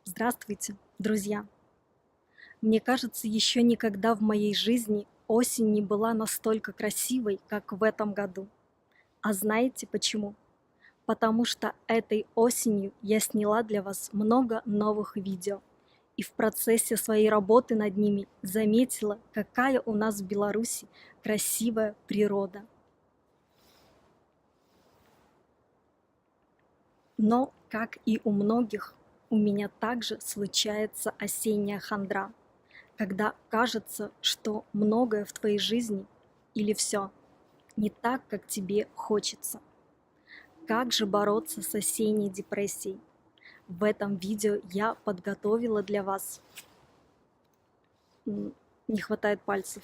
Здравствуйте, друзья! Мне кажется, еще никогда в моей жизни осень не была настолько красивой, как в этом году. А знаете почему? Потому что этой осенью я сняла для вас много новых видео. И в процессе своей работы над ними заметила, какая у нас в Беларуси красивая природа. Но, как и у многих, у меня также случается осенняя хандра, когда кажется, что многое в твоей жизни или все не так, как тебе хочется. Как же бороться с осенней депрессией? В этом видео я подготовила для вас, не хватает пальцев,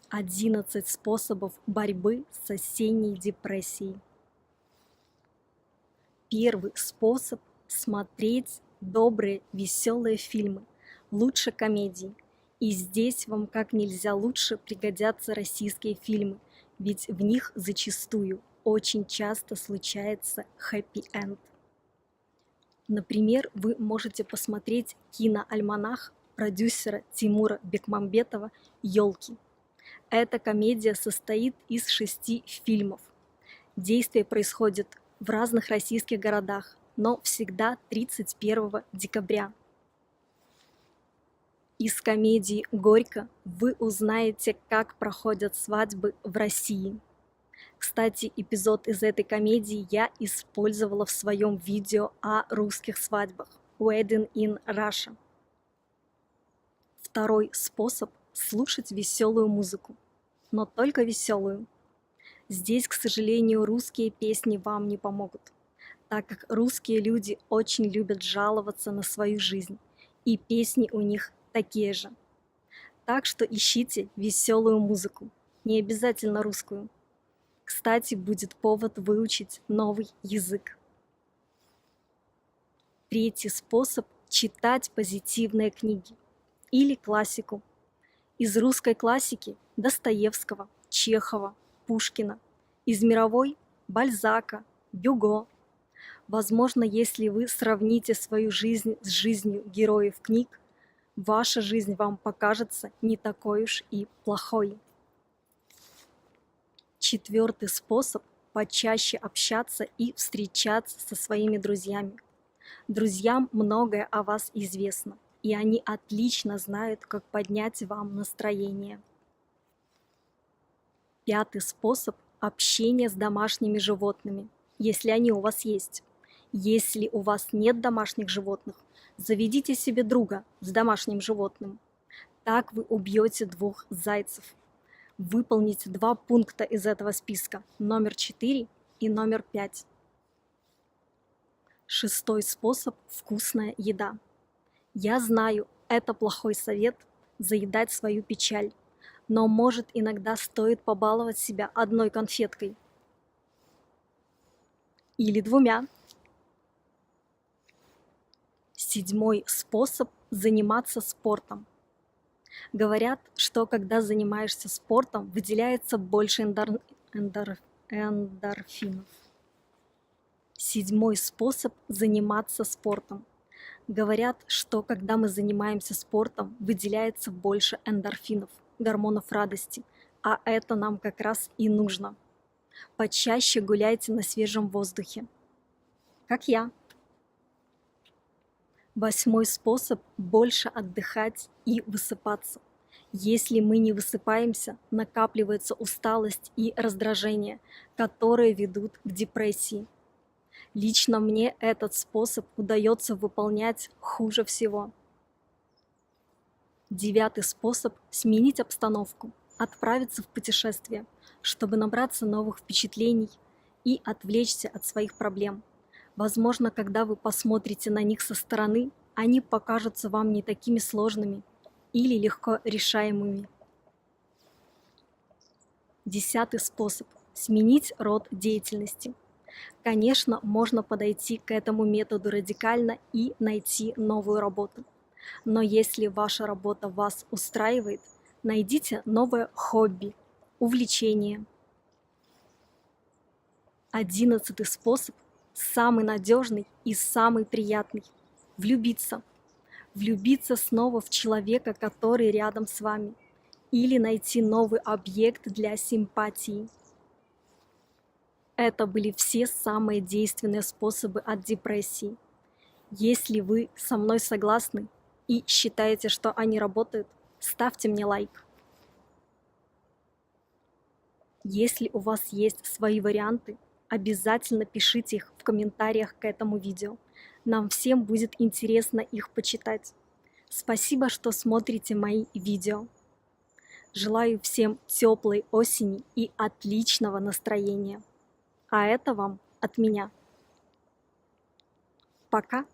11 способов борьбы с осенней депрессией. Первый способ – смотреть добрые, веселые фильмы, лучше комедии. И здесь вам как нельзя лучше пригодятся российские фильмы, ведь в них зачастую очень часто случается хэппи-энд. Например, вы можете посмотреть киноальманах продюсера Тимура Бекмамбетова «Ёлки». Эта комедия состоит из 6 фильмов. Действие происходит в разных российских городах, но всегда 31 декабря. Из комедии «Горько» вы узнаете, как проходят свадьбы в России. Кстати, эпизод из этой комедии я использовала в своем видео о русских свадьбах Wedding in Russia. Второй способ – слушать веселую музыку, но только веселую. Здесь, к сожалению, русские песни вам не помогут, так как русские люди очень любят жаловаться на свою жизнь, и песни у них такие же. Так что ищите веселую музыку, не обязательно русскую. Кстати, будет повод выучить новый язык. Третий способ – читать позитивные книги или классику. Из русской классики – Достоевского, Чехова, Пушкина. Из мировой – Бальзака, Гюго. Возможно, если вы сравните свою жизнь с жизнью героев книг, ваша жизнь вам покажется не такой уж и плохой. Четвертый способ – почаще общаться и встречаться со своими друзьями. Друзьям многое о вас известно, и они отлично знают, как поднять вам настроение. Пятый способ – общение с домашними животными, если они у вас есть. Если у вас нет домашних животных, заведите себе друга с домашним животным. Так вы убьете 2 зайцев. Выполните 2 пункта из этого списка, номер 4 и номер 5. Шестой способ – вкусная еда. Я знаю, это плохой совет – заедать свою печаль, но может иногда стоит побаловать себя одной конфеткой. Или 2. Седьмой способ – заниматься спортом. Говорят, что когда занимаешься спортом, выделяется больше эндорфинов. Седьмой способ – заниматься спортом. Говорят, что когда мы занимаемся спортом, выделяется больше эндорфинов, гормонов радости, а это нам как раз и нужно. Почаще гуляйте на свежем воздухе, как я. 8 способ – больше отдыхать и высыпаться. Если мы не высыпаемся, накапливается усталость и раздражение, которые ведут к депрессии. Лично мне этот способ удается выполнять хуже всего. 9 способ – сменить обстановку, отправиться в путешествие, чтобы набраться новых впечатлений и отвлечься от своих проблем. Возможно, когда вы посмотрите на них со стороны, они покажутся вам не такими сложными или легко решаемыми. 10 способ – сменить род деятельности. Конечно, можно подойти к этому методу радикально и найти новую работу. Но если ваша работа вас устраивает, найдите новое хобби, увлечение. 11 способ – самый надежный и самый приятный – влюбиться. влюбиться снова в человека, который рядом с вами, или найти новый объект для симпатии. Это были все самые действенные способы от депрессии. Если вы со мной согласны и считаете, что они работают, ставьте мне лайк. Если у вас есть свои варианты, обязательно пишите их в комментариях к этому видео. Нам всем будет интересно их почитать. Спасибо, что смотрите мои видео. Желаю всем теплой осени и отличного настроения. А это вам от меня. Пока!